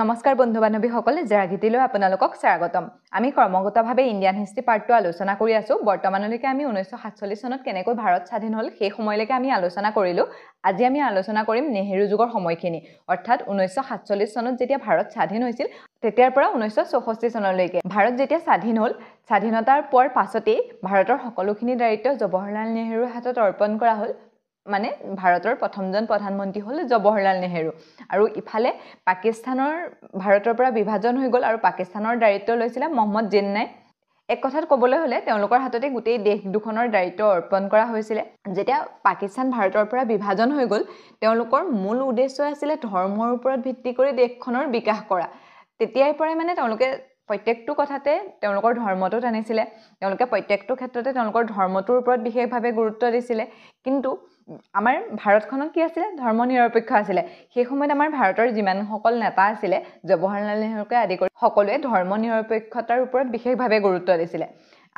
নমস্কাৰ বন্ধু বান্ধৱীসকল, জেৰাগীতিলৈ আপোনালোকক স্বাগতম। আমি কৰ্মগতভাৱে ইণ্ডিয়ান হিষ্ট্ৰী পাৰ্ট 2 আলোচনা কৰি আছো। বৰ্তমানলৈকে আমি 1947 চনত কেনেকৈ ভাৰত স্বাধীন হ'ল সেই সময়লৈকে আমি আলোচনা কৰিলো। আজি আমি আলোচনা কৰিম নেহেৰু যুগৰ সময়খিনি, অৰ্থাৎ 1947 চনত যেতিয়া ভাৰত স্বাধীন হৈছিল তেতিয়াৰ পৰা 1964 চনলৈকে। ভাৰত যেতিয়া স্বাধীন হ'ল, স্বাধীনতাৰ পোৱাৰ পাছতেই ভাৰতৰ সকলোখিনি দায়িত্ব জৱাহৰলাল নেহেৰুৰ হাতত অৰ্পণ কৰা হ'ল। মানে ভাৰতৰ প্ৰথমজন প্ৰধানমন্ত্ৰী হ'ল জৱাহৰলাল নেহেৰু। আৰু ইফালে পাকিস্তানৰ ভাৰতৰ পৰা বিভাজন হৈ গ'ল আৰু পাকিস্তানৰ দায়িত্ব লৈছিলে মহম্মদ জিন্নাই। এক কথাত ক'বলৈ হ'লে তেওঁলোকৰ হাততে গোটেই দেশ দুখনৰ দায়িত্ব অৰ্পণ কৰা হৈছিলে। যেতিয়া পাকিস্তান ভাৰতৰ পৰা বিভাজন হৈ গ'ল, তেওঁলোকৰ মূল উদ্দেশ্য আছিলে ধৰ্মৰ ওপৰত ভিত্তি কৰি দেশখনৰ বিকাশ কৰা। তেতিয়াৰ পৰাই মানে তেওঁলোকে প্ৰত্যেকটো কথাতে তেওঁলোকৰ ধৰ্মটো টানিছিলে। তেওঁলোকে প্ৰত্যেকটো ক্ষেত্ৰতে তেওঁলোকৰ ধৰ্মটোৰ ওপৰত বিশেষভাৱে গুৰুত্ব দিছিলে। কিন্তু আমাৰ ভাৰতখনত কি আছিলে? ধৰ্ম নিৰপেক্ষ আছিলে। সেই সময়ত আমাৰ ভাৰতৰ যিমানসকল নেতা আছিলে, জৱাহৰলাল নেহেৰুকে আদি কৰি সকলোৱে ধৰ্ম নিৰপেক্ষতাৰ ওপৰত বিশেষভাৱে গুৰুত্ব দিছিলে।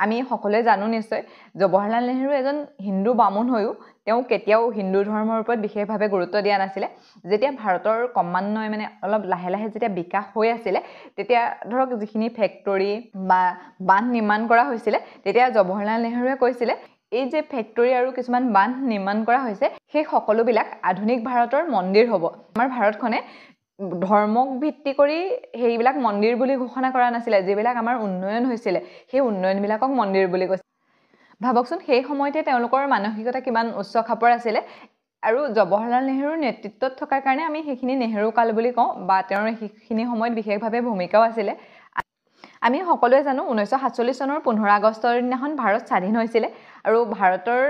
আমি সকলোৱে জানো নিশ্চয়, জৱাহৰলাল নেহেৰু এজন হিন্দু বামুণ হৈও তেওঁ কেতিয়াও হিন্দু ধৰ্মৰ ওপৰত বিশেষভাৱে গুৰুত্ব দিয়া নাছিলে। যেতিয়া ভাৰতৰ ক্ৰমান্বয়ে মানে অলপ লাহে লাহে যেতিয়া বিকাশ হৈ আছিলে, তেতিয়া ধৰক যিখিনি ফেক্টৰী বা বান্ধ নিৰ্মাণ কৰা হৈছিলে, তেতিয়া জৱাহৰলাল নেহেৰুৱে কৈছিলে এই যে ফেক্টৰী আৰু কিছুমান বান্ধ নিৰ্মাণ কৰা হৈছে, সেই সকলোবিলাক আধুনিক ভাৰতৰ মন্দিৰ হ'ব। আমাৰ ভাৰতখনে ধৰ্মক ভিত্তি কৰি সেইবিলাক মন্দিৰ বুলি ঘোষণা কৰা নাছিলে। যিবিলাক আমাৰ উন্নয়ন হৈছিলে, সেই উন্নয়নবিলাকক মন্দিৰ বুলি কৈছে। ভাবকচোন সেই সময়তে তেওঁলোকৰ মানসিকতা কিমান উচ্চ খাপৰ আছিলে। আৰু জৱাহৰলাল নেহেৰুৰ নেতৃত্বত থকাৰ কাৰণে আমি সেইখিনি নেহেৰু কাল বুলি কওঁ, বা তেওঁৰ সেইখিনি সময়ত বিশেষভাৱে ভূমিকাও আছিলে। আমি সকলোৱে জানো 1947 চনৰ 15 আগষ্টৰ দিনাখন ভাৰত স্বাধীন হৈছিলে। আৰু ভাৰতৰ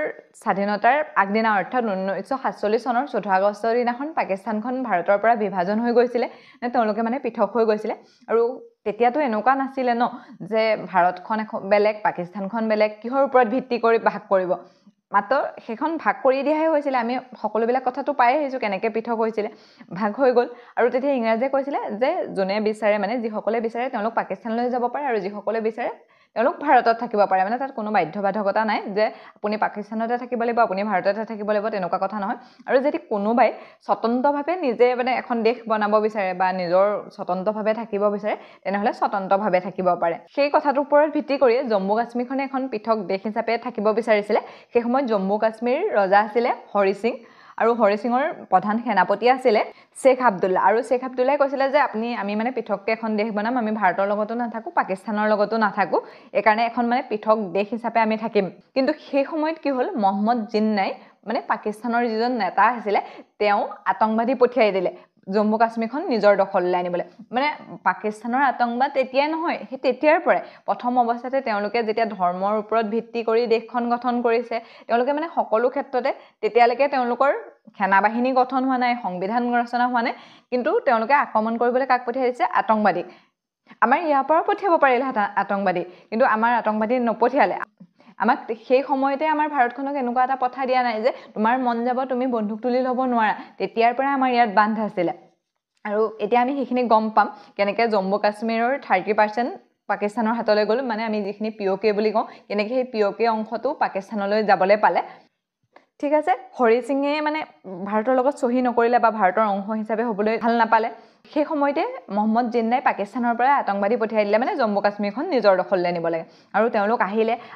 স্বাধীনতাৰ আগদিনা অৰ্থাৎ 1947 চনৰ 14 আগষ্টৰ দিনাখন পাকিস্তানখন ভাৰতৰ পৰা বিভাজন হৈ গৈছিলে। তেওঁলোকে মানে পৃথক হৈ গৈছিলে। আৰু তেতিয়াতো এনেকুৱা নাছিলে ন যে ভাৰতখন এখন বেলেগ, পাকিস্তানখন বেলেগ, কিহৰ ওপৰত ভিত্তি কৰি ভাগ কৰিব। মাত্ৰ সেইখন ভাগ কৰি দিয়াহে হৈছিলে। আমি সকলোবিলাক কথাটো পাই আহিছোঁ কেনেকৈ পৃথক হৈছিলে। ভাগ হৈ গ'ল আৰু তেতিয়া ইংৰাজীয়ে কৈছিলে যে যোনে বিচাৰে, মানে যিসকলে বিচাৰে তেওঁলোক পাকিস্তানলৈ যাব পাৰে, আৰু যিসকলে বিচাৰে তেওঁলোক ভাৰতত থাকিব পাৰে। মানে তাত কোনো বাধ্যবাধকতা নাই যে আপুনি পাকিস্তানতে থাকিব লাগিব, আপুনি ভাৰততে থাকিব লাগিব, তেনেকুৱা কথা নহয়। আৰু যদি কোনোবাই স্বতন্ত্ৰভাৱে নিজে মানে এখন দেশ বনাব বিচাৰে বা নিজৰ স্বতন্ত্ৰভাৱে থাকিব বিচাৰে, তেনেহ'লে স্বতন্ত্ৰভাৱে থাকিব পাৰে। সেই কথাটোৰ ওপৰত ভিত্তি কৰি জম্মু কাশ্মীৰখনে এখন পৃথক দেশ হিচাপে থাকিব বিচাৰিছিলে। সেই সময়ত জম্মু কাশ্মীৰ ৰজা আছিলে হৰি সিং, আৰু হৰি সিঙৰ প্ৰধান সেনাপতি আছিলে শ্বেখ আব্দুল্লা। আৰু শ্বেখ আব্দুল্লাই কৈছিলে যে আমি মানে পৃথককৈ এখন দেশ বনাম, আমি ভাৰতৰ লগতো নাথাকোঁ, পাকিস্তানৰ লগতো নাথাকোঁ, এইকাৰণে এখন মানে পৃথক দেশ হিচাপে আমি থাকিম। কিন্তু সেই সময়ত কি হ'ল, মহম্মদ জিন্নাই মানে পাকিস্তানৰ যিজন নেতা আছিলে, তেওঁ আতংকবাদী পঠিয়াই দিলে জম্মু কাশ্মীৰখন নিজৰ দখললৈ আনিবলৈ। মানে পাকিস্তানৰ আতংকবাদ তেতিয়াই নহয়, সেই তেতিয়াৰ পৰাই প্ৰথম অৱস্থাতে তেওঁলোকে যেতিয়া ধৰ্মৰ ওপৰত ভিত্তি কৰি দেশখন গঠন কৰিছে, তেওঁলোকে মানে সকলো ক্ষেত্ৰতে তেতিয়ালৈকে তেওঁলোকৰ সেনাবাহিনী গঠন হোৱা নাই, সংবিধান ৰচনা হোৱা নাই, কিন্তু তেওঁলোকে আক্ৰমণ কৰিবলৈ কাক পঠিয়াই দিছে? আতংকবাদীক। আমাৰ ইয়াৰ পৰাও পঠিয়াব পাৰিলেহেঁতেন আতংকবাদী, কিন্তু আমাৰ আতংকবাদী নপঠিয়ালে। আমাক সেই সময়তে আমাৰ ভাৰতখনক এনেকুৱা এটা পঠাই দিয়া নাই যে তোমাৰ মন যাব তুমি বন্দুক তুলি ল'ব নোৱাৰা। তেতিয়াৰ পৰাই আমাৰ ইয়াত বান্ধ আছিলে। আৰু এতিয়া আমি সেইখিনি গম পাম কেনেকৈ জম্মু কাশ্মীৰৰ 30% পাকিস্তানৰ হাতলৈ গ'ল, মানে আমি যিখিনি POK বুলি কওঁ, কেনেকৈ সেই POK অংশটো পাকিস্তানলৈ যাবলৈ পালে। ঠিক আছে, হৰি সিঙে মানে ভাৰতৰ লগত চহী নকৰিলে বা ভাৰতৰ অংশ হিচাপে হ'বলৈ ভাল নাপালে। সেই সময়তে মহম্মদ জিন্নাই পাকিস্তানৰ পৰা আতংকবাদী পঠিয়াই দিলে, মানে জম্মু কাশ্মীৰখন নিজৰ দখললৈ নিব লাগে। আৰু তেওঁলোক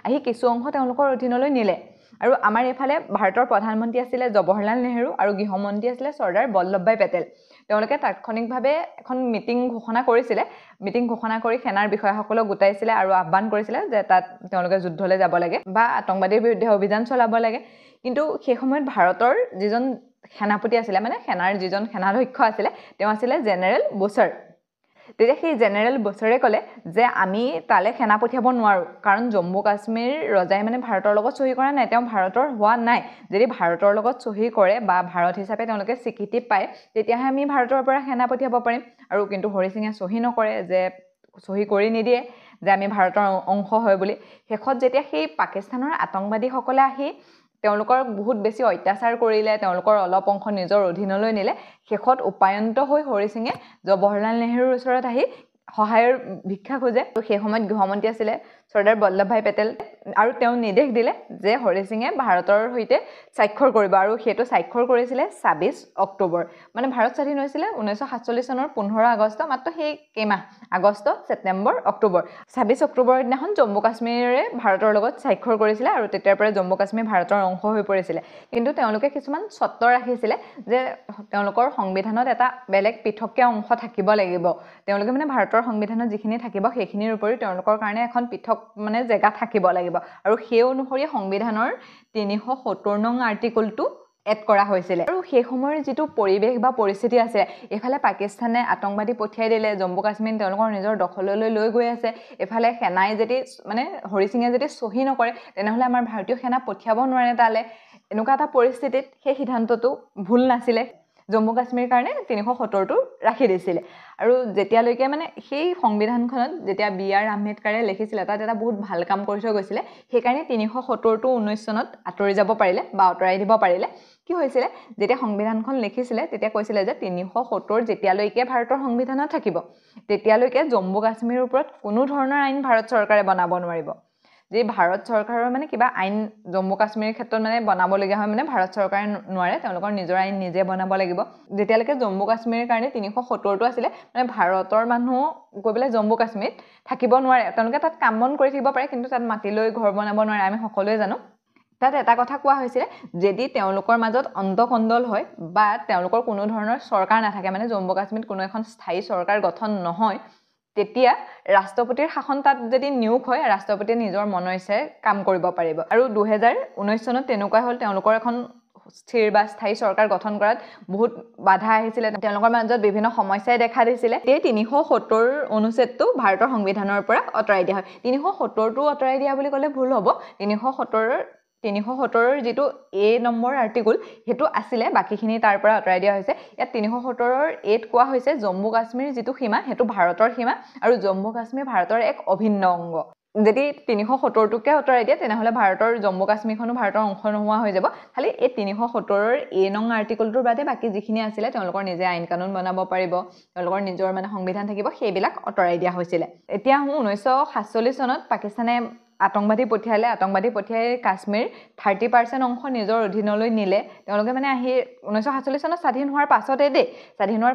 আহি কিছু অংশ তেওঁলোকৰ অধীনলৈ নিলে। আৰু আমাৰ এইফালে ভাৰতৰ প্ৰধানমন্ত্ৰী আছিলে জৱাহৰলাল নেহেৰু আৰু গৃহমন্ত্ৰী আছিলে চৰ্দাৰ বল্লভভাই পেটেল। তেওঁলোকে তাৎক্ষণিকভাৱে এখন মিটিং ঘোষণা কৰিছিলে। মিটিং ঘোষণা কৰি সেনাৰ বিষয়াসকলক গোটাইছিলে আৰু আহ্বান কৰিছিলে যে তাত তেওঁলোকে যুদ্ধলৈ যাব লাগে বা আতংকবাদীৰ বিৰুদ্ধে অভিযান চলাব লাগে। কিন্তু সেই সময়ত ভাৰতৰ যিজন সেনাপতি আছিলে, মানে সেনাৰ যিজন সেনাধ্যক্ষ আছিলে, তেওঁ আছিলে জেনেৰেল বুছাৰ। তেতিয়া সেই জেনেৰেল বুছাৰে ক'লে যে আমি তালৈ সেনা পঠিয়াব নোৱাৰোঁ, কাৰণ জম্মু কাশ্মীৰ ৰজাই মানে ভাৰতৰ লগত চহী কৰা নাই, তেওঁ ভাৰতৰ হোৱা নাই। যদি ভাৰতৰ লগত চহী কৰে বা ভাৰত হিচাপে তেওঁলোকে স্বীকৃতি পায়, তেতিয়াহে আমি ভাৰতৰ পৰা সেনা পঠিয়াব পাৰিম। আৰু কিন্তু হৰি সিঙে চহী নকৰে, যে চহী কৰি নিদিয়ে যে আমি ভাৰতৰ অংশ হয় বুলি। শেষত যেতিয়া সেই পাকিস্তানৰ আতংকবাদীসকলে আহি তেওঁলোকৰ বহুত বেছি অত্যাচাৰ কৰিলে, তেওঁলোকৰ অলপ অংশ নিজৰ অধীনলৈ নিলে, শেষত উপায়ন্ত হৈ হৰি সিঙে জৱাহৰলাল নেহেৰুৰ ওচৰত আহি সহায়ৰ ভিক্ষা খোজে। সেই সময়ত গৃহমন্ত্ৰী আছিলে চৰ্দাৰ বল্লভভাই পেটেল আৰু তেওঁ নিৰ্দেশ দিলে যে হৰি সিঙে ভাৰতৰ সৈতে স্বাক্ষৰ কৰিব আৰু সেইটো স্বাক্ষৰ কৰিছিলে ২৬ অক্টোবৰ মানে ভাৰত স্বাধীন হৈছিলে 1947 চনৰ 15 আগষ্ট মাত্ৰ সেই কেইমাহ আগষ্ট ছেপ্টেম্বৰ অক্টোবৰ ২৬ অক্টোবৰৰ দিনাখন জম্মু কাশ্মীৰে ভাৰতৰ লগত স্বাক্ষৰ কৰিছিলে আৰু তেতিয়াৰ পৰা জম্মু কাশ্মীৰ ভাৰতৰ অংশ হৈ পৰিছিলে কিন্তু তেওঁলোকে কিছুমান চৰ্ত ৰাখিছিলে যে তেওঁলোকৰ সংবিধানত এটা বেলেগ পৃথককে অংশ থাকিব লাগিব তেওঁলোকে মানে ভাৰতৰ সংবিধানত যিখিনি থাকিব সেইখিনিৰ উপৰি তেওঁলোকৰ কাৰণে এখন পৃথক মানে জেগা থাকিব লাগিব আৰু সেই অনুসৰি সংবিধানৰ ৩৭০ নং আৰ্টিকলটো এড কৰা হৈছিল আৰু সেই সময়ৰ যিটো পৰিৱেশ বা পৰিস্থিতি আছে এফালে পাকিস্তানে আতংকবাদী পঠিয়াই দিলে জম্মু কাশ্মীৰ তেওঁলোকৰ নিজৰ দখললৈ লৈ গৈ আছে এফালে সেনাই যদি মানে হৰি সিঙে যদি সহি নকৰে তেনেহলে আমাৰ ভাৰতীয় সেনা পঠিয়াব নোৱাৰে তালে এনেকুৱা এটা পৰিস্থিতিত সেই সিদ্ধান্তটো ভুল নাছিলে জম্মু কাশ্মীৰ কাৰণে ৩৭০টো ৰাখি দিছিলে আৰু যেতিয়ালৈকে মানে সেই সংবিধানখনত যেতিয়া বি.আৰ. আম্বেদকাৰে লিখিছিলে তাত এটা বহুত ভাল কাম কৰি থৈ গৈছিলে সেইকাৰণে ৩৭০টো 19 চনত আঁতৰি যাব পাৰিলে বা আঁতৰাই দিব পাৰিলে কি হৈছিলে যেতিয়া সংবিধানখন লিখিছিলে তেতিয়া কৈছিলে যে ৩৭০ যেতিয়ালৈকে ভাৰতৰ সংবিধানত থাকিব তেতিয়ালৈকে জম্মু কাশ্মীৰৰ ওপৰত কোনো ধৰণৰ আইন ভাৰত চৰকাৰে বনাব নোৱাৰিব যে ভাৰত চৰকাৰৰ মানে কিবা আইন জম্মু কাশ্মীৰৰ ক্ষেত্ৰত মানে বনাবলগীয়া হয় মানে ভাৰত চৰকাৰে নোৱাৰে তেওঁলোকৰ নিজৰ আইন নিজে বনাব লাগিব যেতিয়ালৈকে জম্মু কাশ্মীৰৰ কাৰণে ৩৭০টো আছিলে মানে ভাৰতৰ মানুহ গৈ পেলাই জম্মু কাশ্মীৰত থাকিব নোৱাৰে তেওঁলোকে তাত কাম বন কৰি থাকিব পাৰে কিন্তু তাত মাটি লৈ ঘৰ বনাব নোৱাৰে আমি সকলোৱে জানো তাত এটা কথা কোৱা হৈছিলে যদি তেওঁলোকৰ মাজত অন্তকণ্ডল হয় বা তেওঁলোকৰ কোনো ধৰণৰ চৰকাৰ নাথাকে মানে জম্মু কাশ্মীৰত কোনো এখন স্থায়ী চৰকাৰ গঠন নহয় তেতিয়া ৰাষ্ট্ৰপতিৰ শাসন তাত যদি নিয়োগ হয় ৰাষ্ট্ৰপতিয়ে নিজৰ মনৰ ইচ্ছাৰে কাম কৰিব পাৰিব আৰু 2019 চনত তেনেকুৱা হ'ল তেওঁলোকৰ এখন স্থিৰ বা স্থায়ী চৰকাৰ গঠন কৰাত বহুত বাধা আহিছিলে তেওঁলোকৰ মাজত বিভিন্ন সমস্যাই দেখা দিছিলে এই ৩৭০ অনুচ্ছেদটো ভাৰতৰ সংবিধানৰ পৰা আঁতৰাই দিয়া হয় ৩৭০টো আঁতৰাই দিয়া বুলি ক'লে ভুল হ'ব ৩৭০ৰ যিটো এ নম্বৰ আৰ্টিকল হেতু আছিলে বাকিখিনি তাৰ পৰা আঁতৰাই দিয়া হৈছে ইয়াত ৩৭০ৰ এত কোৱা হৈছে জম্মু কাশ্মীৰ যিটো সীমা হেতু ভাৰতৰ সীমা আৰু জম্মু কাশ্মীৰ ভাৰতৰ এক অভিন্ন অংগ যদি ৩৭০টোকে আঁতৰাই দিয়ে তেনেহলে ভাৰতৰ জম্মু কাশ্মীৰখনো ভাৰতৰ অংশ নোহোৱা হৈ যাব খালি এই ৩৭০ৰ এ নং আৰ্টিকলটোৰ বাদে বাকি যিখিনি আছিল তেওঁলোকৰ নিজে আইন কানুন বনাব পাৰিব তেওঁলোকৰ নিজৰ মানে সংবিধান থাকিব সেইবিলাক আঁতৰাই দিয়া হৈছিল এতিয়া 1947 চনত পাকিস্তানে আতংকবাদী পঠিয়াই কাশ্মীৰ 30% অংশ নিজৰ অধীনলৈ নিলে তেওঁলোকে মানে আহি 1947 চনত স্বাধীন হোৱাৰ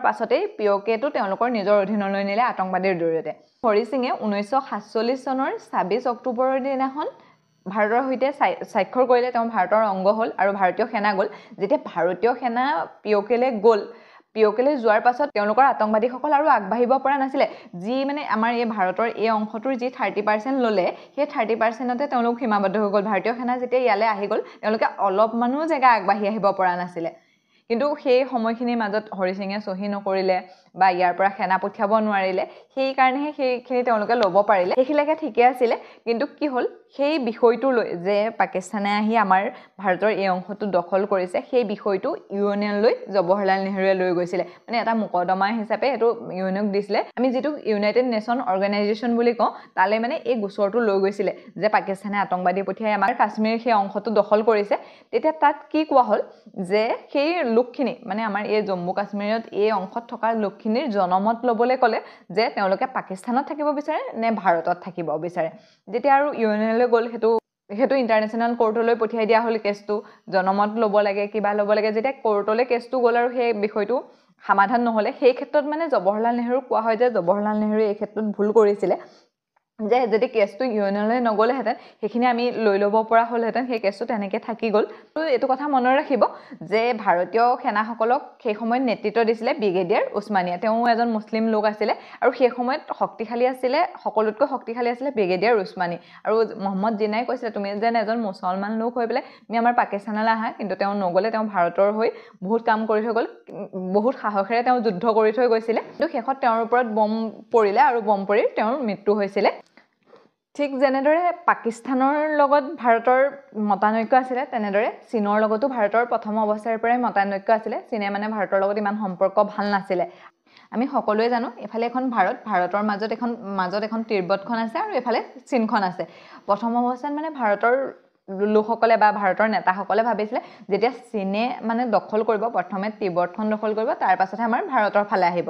পাছতেই পিঅকেটো তেওঁলোকৰ নিজৰ অধীনলৈ নিলে আতংকবাদীৰ জৰিয়তে হৰি সিঙে 1947 চনৰ ২৬ অক্টোবৰৰ দিনাখন ভাৰতৰ সৈতে স্বাক্ষৰ কৰিলে তেওঁ ভাৰতৰ অংগ হ'ল আৰু ভাৰতীয় সেনা গ'ল যেতিয়া ভাৰতীয় সেনা পিঅকেলৈ যোৱাৰ পাছত তেওঁলোকৰ আতংকবাদীসকল আৰু আগবাঢ়িব পৰা নাছিলে যি মানে আমাৰ এই ভাৰতৰ এই অংশটোৰ যি 30% ল'লে সেই 30%তে তেওঁলোক সীমাবদ্ধ হৈ গ'ল ভাৰতীয় সেনা যেতিয়া ইয়ালৈ আহি গ'ল তেওঁলোকে অলপমানো জেগা আগবাঢ়ি আহিব পৰা নাছিলে কিন্তু সেই সময়খিনিৰ মাজত হৰি সিঙে সহি নকৰিলে বা ইয়াৰ পৰা সেনা পঠিয়াব নোৱাৰিলে সেই কাৰণেহে সেইখিনি তেওঁলোকে ল'ব পাৰিলে সেইখিনিলৈকে ঠিকে আছিলে কিন্তু কি হ'ল সেই বিষয়টো লৈ যে পাকিস্তানে আহি আমাৰ ভাৰতৰ এই অংশটো দখল কৰিছে সেই বিষয়টো ইউএনলৈ জৱাহৰলাল নেহৰুৱে লৈ গৈছিলে মানে এটা মুকদমা হিচাপে এটো ইউএনক দিছিলে আমি যেটো ইউনাইটেড নেশ্যন অৰ্গানাইজেশ্যন বুলি কওঁ তালে মানে এই গোচৰটো লৈ গৈছিলে যে পাকিস্তানে আতংকবাদী পঠিয়াই আমাৰ কাশ্মীৰৰ সেই অংশটো দখল কৰিছে তেতিয়া তাত কি কোৱা হ'ল যে সেই লোকখিনি মানে আমাৰ এই জম্মু কাশ্মীৰত এই অংশত থকা লোকখিনিৰ জনমত ল'বলৈ ক'লে যে তেওঁলোকে পাকিস্তানত থাকিব বিচাৰে নে ভাৰতত থাকিব বিচাৰে যেতিয়া আৰু ইউএনলৈ গ'ল হেতু ইন্টাৰনেশ্যনেল কোৰ্টলৈ পঠিয়াই দিয়া হ'ল কেছটো জনমত ল'ব লাগে কিবা ল'ব লাগে যেতিয়া কোৰ্টলৈ কেছটো গ'ল আৰু সেই বিষয়টো সমাধান নহ'লে সেই ক্ষেত্ৰত মানে জৱাহৰলাল নেহৰু কোৱা হয় যে জৱাহৰলাল নেহৰুৱে এই ক্ষেত্ৰত ভুল কৰিছিলে যে যদি কেছটো ইউএনলৈ নগ'লেহেঁতেন সেইখিনি আমি লৈ ল'ব পৰা হ'লহেঁতেন সেই কেছটো তেনেকৈ থাকি গ'ল আৰু এইটো কথা মনত ৰাখিব যে ভাৰতীয় সেনাসকলক সেই সময়ত নেতৃত্ব দিছিলে ব্ৰিগেডিয়াৰ উছমানিয়া তেওঁ এজন মুছলিম লোক আছিলে আৰু সেই সময়ত সকলোতকৈ শক্তিশালী আছিলে ব্ৰিগেডিয়াৰ উছমানী আৰু মহম্মদ জিনাই কৈছিলে তুমি যেন এজন মুছলমান লোক হৈ পেলাই তুমি আমাৰ পাকিস্তানলৈ আহা কিন্তু তেওঁ নগ'লে তেওঁ ভাৰতৰ হৈ বহুত কাম কৰি থৈ গ'ল বহুত সাহসেৰে তেওঁ যুদ্ধ কৰি থৈ গৈছিলে কিন্তু শেষত তেওঁৰ ওপৰত বম পৰিলে আৰু বম পৰি তেওঁৰ মৃত্যু হৈছিলে ঠিক যেনেদৰে পাকিস্তানৰ লগত ভাৰতৰ মতানৈক্য আছিলে তেনেদৰে চীনৰ লগতো ভাৰতৰ প্ৰথম অৱস্থাৰ পৰাই মতানৈক্য আছিলে চীনে মানে ভাৰতৰ লগত ইমান সম্পৰ্ক ভাল নাছিলে আমি সকলোৱে জানো এফালে এখন ভাৰতৰ মাজত এখন তিব্বতখন আছে আৰু এফালে চীনখন আছে প্ৰথম অৱস্থাত মানে ভাৰতৰ লোকসকলে বা ভাৰতৰ নেতাসকলে ভাবিছিলে যেতিয়া চীনে মানে দখল কৰিব প্ৰথমে তিব্বতখন দখল কৰিব তাৰ পাছতহে আমাৰ ভাৰতৰ ফালে আহিব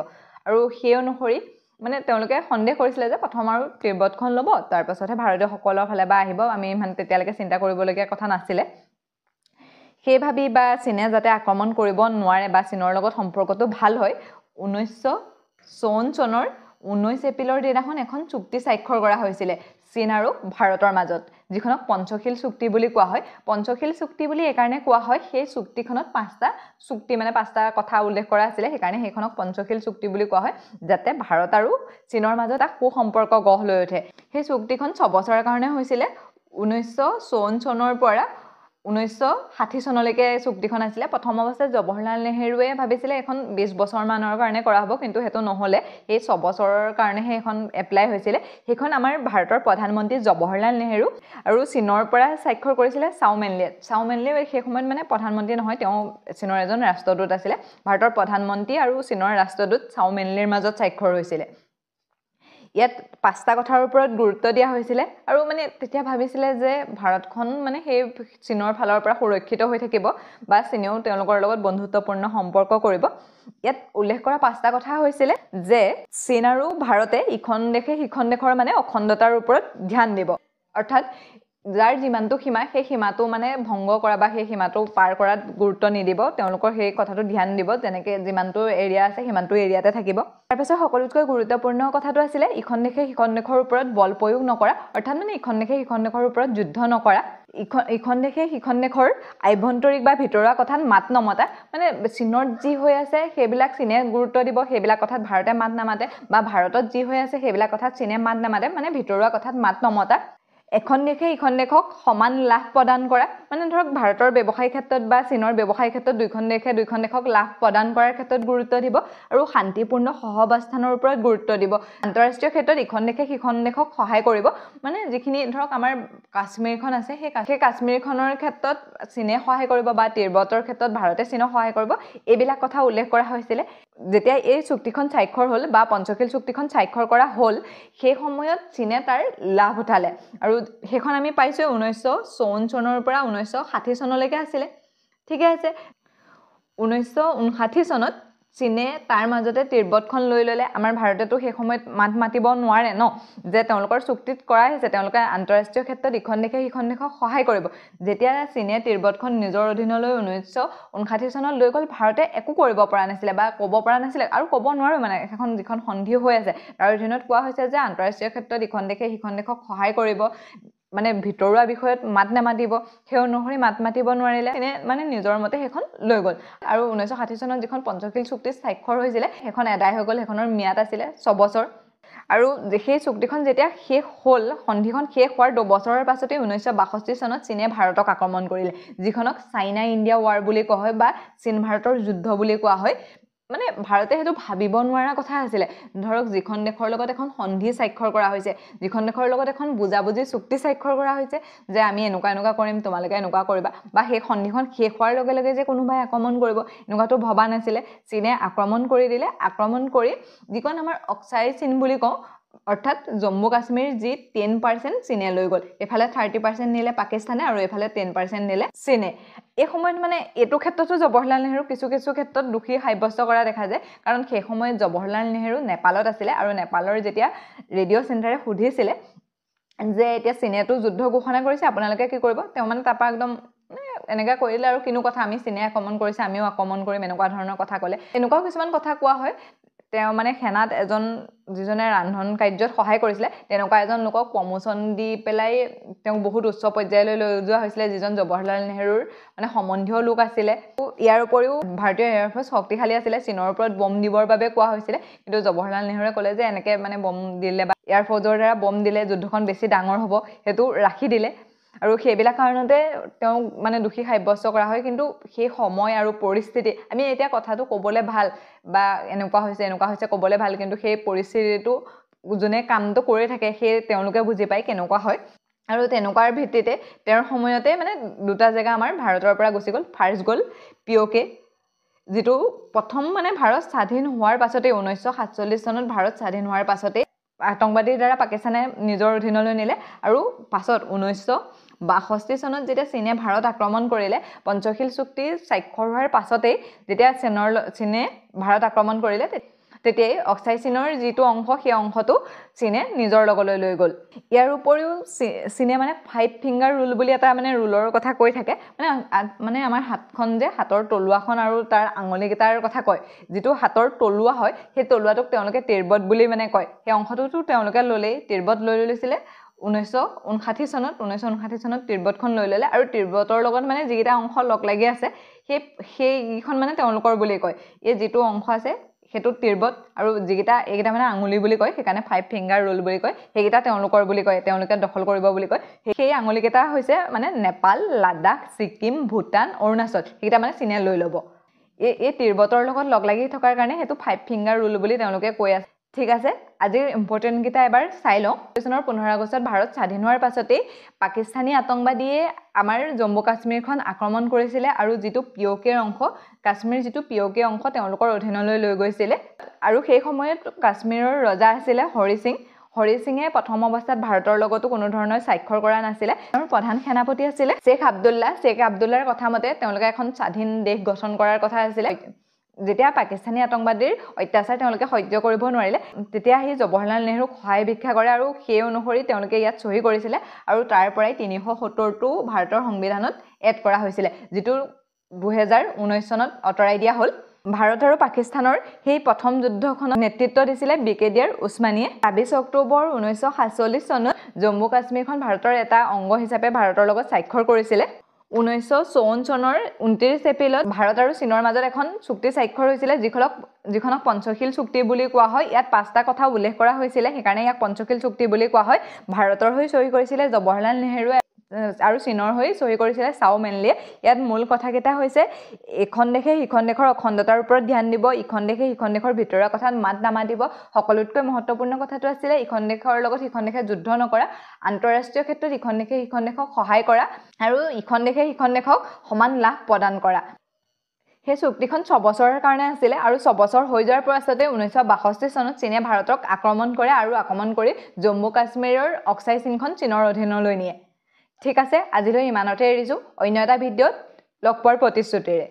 আৰু সেই অনুসৰি মানে তেওঁলোকে সন্দেহ কৰিছিলে যে প্ৰথম আৰু তিব্বতখন ল'ব, তাৰপাছতহে ভাৰতীয়সকলৰ ফালে বা আহিব, আমি ইমান তেতিয়ালৈকে চিন্তা কৰিবলগীয়া কথা নাছিলে। সেই ভাবি বা চীনে যাতে আক্ৰমণ কৰিব নোৱাৰে বা চীনৰ লগত সম্পৰ্কটো ভাল হয়, 1954 চনৰ 19 এপ্ৰিলৰ দিনাখন এখন চুক্তি স্বাক্ষৰ কৰা হৈছিলে চীন আৰু ভাৰতৰ মাজত, যিখনক পঞ্চশীল চুক্তি বুলি কোৱা হয়। পঞ্চশীল চুক্তি বুলি এইকাৰণে কোৱা হয়, সেই চুক্তিখনত 5টা চুক্তি মানে 5টা কথা উল্লেখ কৰা আছিলে, সেইকাৰণে সেইখনক পঞ্চশীল চুক্তি বুলি কোৱা হয়, যাতে ভাৰত আৰু চীনৰ মাজত এটা সুসম্পৰ্ক গঢ় লৈ উঠে। সেই চুক্তিখন 6 বছৰৰ কাৰণে হৈছিলে, 1954 চনৰ পৰা 1960 চনলৈকে চুক্তিখন আছিলে। প্ৰথম অৱস্থাত জৱাহৰলাল নেহৰুৱে ভাবিছিলে এখন 20 বছৰমানৰ কাৰণে কৰা হ'ব, কিন্তু সেইটো নহ'লে, এই 6 বছৰৰ কাৰণেহে এখন এপ্লাই হৈছিলে। সেইখন আমাৰ ভাৰতৰ প্ৰধানমন্ত্ৰী জৱাহৰলাল নেহৰু আৰু চীনৰ পৰা স্বাক্ষৰ কৰিছিলে চাও মেনলিয়ে। চাও মেনলিয়ে সেই সময়ত মানে প্ৰধানমন্ত্ৰী নহয়, তেওঁ চীনৰ এজন ৰাষ্ট্ৰদূত আছিলে। ভাৰতৰ প্ৰধানমন্ত্ৰী আৰু চীনৰ ৰাষ্ট্ৰদূত চাও মেনলিৰ মাজত স্বাক্ষৰ হৈছিলে। ইয়াত 5টা কথাৰ ওপৰত গুৰুত্ব দিয়া হৈছিলে আৰু মানে তেতিয়া ভাবিছিলে যে ভাৰতখন মানে সেই চীনৰ ফালৰ পৰা সুৰক্ষিত হৈ থাকিব বা চীনেও তেওঁলোকৰ লগত বন্ধুত্বপূৰ্ণ সম্পৰ্ক কৰিব। ইয়াত উল্লেখ কৰা 5টা কথা হৈছিলে যে চীন আৰু ভাৰতে ইখন দেশে সিখন দেশৰ মানে অখণ্ডতাৰ ওপৰত ধ্যান দিব, অৰ্থাৎ যাৰ যিমানটো সীমা, সেই সীমাটো মানে ভংগ কৰা বা সেই সীমাটো পাৰ কৰাত গুৰুত্ব নিদিব, তেওঁলোকৰ সেই কথাটো ধ্যান দিব, যেনেকৈ যিমানটো এৰিয়া আছে সিমানটো এৰিয়াতে থাকিব। তাৰপিছত সকলোতকৈ গুৰুত্বপূৰ্ণ কথাটো আছিলে ইখন দেশে সিখন দেশৰ ওপৰত বল প্ৰয়োগ নকৰা, অৰ্থাৎ মানে ইখন দেশে সিখন দেশৰ ওপৰত যুদ্ধ নকৰা, ইখন দেশে সিখন দেশৰ আভ্যন্তৰিক বা ভিতৰুৱা কথাত মাত নমতা, মানে চীনত যি হৈ আছে সেইবিলাক চীনে গুৰুত্ব দিব, সেইবিলাক কথাত ভাৰতে মাত নামাতে, বা ভাৰতত যি হৈ আছে সেইবিলাক কথাত চীনে মাত নামাতে, মানে ভিতৰুৱা কথাত মাত নমতা। এখন দেশে ইখন দেশক সমান লাভ প্ৰদান কৰা, মানে ধৰক ভাৰতৰ ব্যৱসায় ক্ষেত্ৰত বা চীনৰ ব্যৱসায় ক্ষেত্ৰত দুইখন দেশক লাভ প্ৰদান কৰাৰ ক্ষেত্ৰত গুৰুত্ব দিব আৰু শান্তিপূৰ্ণ সহাৱস্থানৰ ওপৰত গুৰুত্ব দিব। আন্তঃৰাষ্ট্ৰীয় ক্ষেত্ৰত ইখন দেশে সিখন দেশক সহায় কৰিব, মানে যিখিনি ধৰক আমাৰ কাশ্মীৰখন আছে, সেই কাশ্মীৰখনৰ ক্ষেত্ৰত চীনে সহায় কৰিব বা তিব্বতৰ ক্ষেত্ৰত ভাৰতে চীনক সহায় কৰিব, এইবিলাক কথা উল্লেখ কৰা হৈছিলে। যেতিয়া এই চুক্তিখন স্বাক্ষৰ হ'ল বা পঞ্চশীল চুক্তিখন স্বাক্ষৰ কৰা হ'ল, সেই সময়ত চীনে তাৰ লাভ উঠালে আৰু সেইখন আমি পাইছোঁ 1954 চনৰ পৰা 1960 চনলৈকে আছিলে। ঠিকে আছে, 1959 চনত চীনে তাৰ মাজতে তিব্বতখন লৈ ল'লে। আমাৰ ভাৰতেতো সেই সময়ত মাত মাতিব নোৱাৰে ন, যে তেওঁলোকৰ চুক্তিত কৰা হৈছে তেওঁলোকে আন্তঃৰাষ্ট্ৰীয় ক্ষেত্ৰত ইখন দেশে সিখন দেশক সহায় কৰিব। যেতিয়া চীনে তিব্বতখন নিজৰ অধীনলৈ 1959 চনত লৈ গ'ল, ভাৰতে একো কৰিব পৰা নাছিলে বা ক'ব পৰা নাছিলে আৰু ক'ব নোৱাৰো, মানে এখন যিখন সন্ধি হৈ আছে তাৰ অধীনত কোৱা হৈছে যে আন্তঃৰাষ্ট্ৰীয় ক্ষেত্ৰত ইখন দেশে সিখন দেশক সহায় কৰিব, মানে ভিতৰুৱা বিষয়ত মাত নামাতিব। সেই অনুসৰি মাত মাতিব নোৱাৰিলে চীনে মানে নিজৰ মতে সেইখন লৈ গ'ল আৰু 1960 চনত যিখন পঞ্চশীল চুক্তি স্বাক্ষৰ হৈছিলে সেইখন এদায় হৈ গ'ল। সেইখনৰ ম্যাদ আছিলে 6 বছৰ আৰু সেই চুক্তিখন যেতিয়া শেষ হ'ল, সন্ধিখন শেষ হোৱাৰ 2 বছৰৰ পাছতেই 1962 চনত চীনে ভাৰতক আক্ৰমণ কৰিলে, যিখনক চাইনা ইণ্ডিয়া ৱাৰ বুলি কোৱা হয় বা চীন ভাৰতৰ যুদ্ধ বুলি কোৱা হয়। মানে ভাৰতে সেইটো ভাবিব নোৱাৰা কথা আছিলে। ধৰক যিখন দেশৰ লগত এখন সন্ধি স্বাক্ষৰ কৰা হৈছে, যিখন দেশৰ লগত এখন বুজাবুজি চুক্তি স্বাক্ষৰ কৰা হৈছে যে আমি এনেকুৱা কৰিম, তোমালোকে এনেকুৱা কৰিবা, বা সেই সন্ধিখন শেষ হোৱাৰ লগে লগে যে কোনোবাই আক্ৰমণ কৰিব এনেকুৱাতো ভবা নাছিলে। চীনে আক্ৰমণ কৰি দিলে, আক্ৰমণ কৰি যিখন আমাৰ অক্সাই চীন বুলি কওঁ, অৰ্থাৎ জম্মু কাশ্মীৰ যি 10% চীনে লৈ গ'ল, এফালে 30% নিলে পাকিস্তানে আৰু এফালে 10% নিলে চীনে। এই সময়ত মানে এইটো ক্ষেত্ৰতো জৱাহৰলাল নেহৰু কিছু ক্ষেত্ৰত দোষী সাব্যস্ত কৰা দেখা যায়, কাৰণ সেই সময়ত জৱাহৰলাল নেহৰু নেপালত আছিলে আৰু নেপালৰ যেতিয়া ৰেডিঅ' চেণ্টাৰে সুধিছিলে যে এতিয়া চীনেতো যুদ্ধ ঘোষণা কৰিছে, আপোনালোকে কি কৰিব, তেওঁ মানে তাৰপৰা একদম এনেকৈ কৰিলে আৰু কিনো কথা, আমি চীনে আক্ৰমণ কৰিছে আমিও আক্ৰমণ কৰিম, এনেকুৱা ধৰণৰ কথা ক'লে। এনেকুৱাও কিছুমান কথা কোৱা হয়। তেওঁ মানে সেনাত যিজনে ৰান্ধন কাৰ্যত সহায় কৰিছিলে, তেনেকুৱা এজন লোকক প্ৰমোচন দি পেলাই তেওঁক বহুত উচ্চ পৰ্যায়লৈ লৈ যোৱা হৈছিলে, যিজন জৱাহৰলাল নেহৰুৰ মানে সম্বন্ধীয় লোক আছিলে। ইয়াৰ উপৰিও ভাৰতীয় এয়াৰফ'ৰ্চ শক্তিশালী আছিলে, চীনৰ ওপৰত বম দিবৰ বাবে কোৱা হৈছিলে, কিন্তু জৱাহৰলাল নেহৰুৱে ক'লে যে এনেকৈ মানে বম দিলে বা এয়াৰফ'ৰ্চৰ দ্বাৰা বম দিলে যুদ্ধখন বেছি ডাঙৰ হ'ব, সেইটো ৰাখি দিলে আৰু সেইবিলাক কাৰণতে তেওঁক মানে দোষী সাব্যস্ত কৰা হয়। কিন্তু সেই সময় আৰু পৰিস্থিতি, আমি এতিয়া কথাটো ক'বলৈ ভাল বা এনেকুৱা হৈছে ক'বলৈ ভাল, কিন্তু সেই পৰিস্থিতিটো যোনে কামটো কৰি থাকে সেই তেওঁলোকে বুজি পায় কেনেকুৱা হয়। আৰু তেনেকুৱাৰ ভিত্তিতে তেওঁৰ সময়তে মানে 2টা জেগা আমাৰ ভাৰতৰ পৰা গুচি গ'ল। ফাৰ্ষ্ট গ'ল POK, যিটো প্ৰথম মানে ভাৰত স্বাধীন হোৱাৰ পাছতেই 1947 চনত ভাৰত স্বাধীন হোৱাৰ পাছতেই আতংকবাদীৰ দ্বাৰা পাকিস্তানে নিজৰ অধীনলৈ নিলে আৰু পাছত 1962 চনত যেতিয়া চীনে ভাৰত আক্ৰমণ কৰিলে, পঞ্চশীল চুক্তি স্বাক্ষৰ হোৱাৰ পাছতেই যেতিয়া চীনে ভাৰত আক্ৰমণ কৰিলে, তেতিয়াই অক্সাই চীনৰ যিটো অংশ সেই অংশটো চীনে নিজৰ লগলৈ লৈ গ'ল ইয়াৰ উপৰিও চীনে মানে 5 ফিংগাৰ ৰুল বুলি এটা মানে ৰুলৰ কথা কৈ থাকে মানে আমাৰ হাতখন যে হাতৰ তলুৱাখন আৰু তাৰ আঙুলিকেইটাৰ কথা কয় যিটো হাতৰ তলুৱা হয় সেই তলুৱাটোক তেওঁলোকে তিৰবত বুলি মানে কয় সেই অংশটোতো তেওঁলোকে ল'লেই তিৰবত লৈ লৈছিলে 1959 চনত তিৰবতখন লৈ ল'লে আৰু তিৰবতৰ লগত মানে যিকেইটা অংশ লগ লাগি আছে সেইখন মানে তেওঁলোকৰ বুলি কয় এই যিটো অংশ আছে হেতু তিৰবত আৰু যিকেইটা এইকেইটা মানে আঙুলি বুলি কয় সেইকাৰণে 5 ফিংগাৰ ৰুল বুলি কয় সেইকেইটা তেওঁলোকৰ বুলি কয় তেওঁলোকে দখল কৰিব বুলি কয় সেই আঙুলিকেইটা হৈছে মানে নেপাল লাডাখ ছিকিম ভূটান অৰুণাচল সেইকেইটা মানে চীনে লৈ ল'ব এই তিৰবতৰ লগত লগ লাগি থকাৰ কাৰণে হেতু 5 ফিংগাৰ ৰুল বুলি তেওঁলোকে কৈ আছে ঠিক আছে আজিৰ ইম্পৰ্টেন্ট গিটা এবাৰ চাই লওঁ চনৰ 15 আগষ্টত ভাৰত স্বাধীন হোৱাৰ পাছতেই পাকিস্তানী আতংকবাদীয়ে আমাৰ জম্মু কাশ্মীৰখন আক্ৰমণ কৰিছিলে আৰু যিটো পিওকেৰ অংশ কাশ্মীৰ যিটো পিওকে অংশ তেওঁলোকৰ অধীনলৈ লৈ গৈছিলে আৰু সেই সময়ত কাশ্মীৰৰ ৰজা আছিল হৰি সিঙে প্ৰথম অৱস্থাত ভাৰতৰ লগতো কোনো ধৰণৰ স্বাক্ষৰ কৰা নাছিলে আৰু প্ৰধান সেনাপতি আছিল শেখ আব্দুল্লাৰ কথা মতে তেওঁলোকে এখন স্বাধীন দেশ গঠন কৰাৰ কথা আছিল যেতিয়া পাকিস্তানী আতংকবাদীৰ অত্যাচাৰ তেওঁলোকে সহ্য কৰিব নোৱাৰিলে তেতিয়া হি জৱাহৰলাল নেহৰুক সহায় ভিক্ষা কৰে আৰু সেই অনুসৰি তেওঁলোকে ইয়াত সহি কৰিছিলে আৰু তাৰ পৰাই 370টো ভাৰতৰ সংবিধানত এড কৰা হৈছিলে যিটো 2019 চনত অতৰাই দিয়া হ'ল ভাৰত আৰু পাকিস্তানৰ সেই প্ৰথম যুদ্ধখনত নেতৃত্ব দিছিলে ব্ৰিগেডিয়াৰ উছমানীয়ে 22 অক্টোবৰ 1947 চনত জম্মু কাশ্মীৰখন ভাৰতৰ এটা অংগ হিচাপে ভাৰতৰ লগত স্বাক্ষৰ কৰিছিলে 1954 চনৰ 29 এপ্ৰিলত ভাৰত আৰু চীনৰ মাজত এখন চুক্তি স্বাক্ষৰ হৈছিল যিখনক পঞ্চশীল চুক্তি বুলি কোৱা হয় ইয়াত পাঁচটা কথা উল্লেখ কৰা হৈছিল সেইকাৰণে ইয়াক পঞ্চশীল চুক্তি বুলি কোৱা হয় ভাৰতৰ হৈ সহি কৰিছিল জৱাহৰলাল নেহৰু আৰু চীনৰ হৈ সহি কৰিছিল চাও মেনলিয়ে ইয়াত মূল কথাকেইটা হৈছে এখন দেশে সিখন দেশৰ অখণ্ডতাৰ ওপৰত ধ্যান দিব ইখন দেশে সিখন দেশৰ ভিতৰুৱা কথাত মাত নামাতিব সকলোতকৈ মহত্বপূৰ্ণ কথাটো আছিল ইখন দেশৰ লগত সিখন দেশে যুদ্ধ নকৰা আন্তঃৰাষ্ট্ৰীয় ক্ষেত্ৰত ইখন দেশে সিখন দেশক সহায় কৰা আৰু ইখন দেশে সিখন দেশক সমান লাভ প্ৰদান কৰা সেই চুক্তিখন 6 বছৰৰ কাৰণে আছিল আৰু 6 বছৰ হৈ যোৱাৰ পাছতে 1962 চনত চীনে ভাৰতক আক্ৰমণ কৰে আৰু আক্ৰমণ কৰি জম্মু কাশ্মীৰৰ অক্সাই চীনখন চীনৰ অধীনলৈ নিয়ে ঠিক আছে আজিলৈ ইমানতে এৰিছো অন্য এটা ভিডিঅ'ত লগ পোৱাৰ প্ৰতিশ্ৰুতিৰে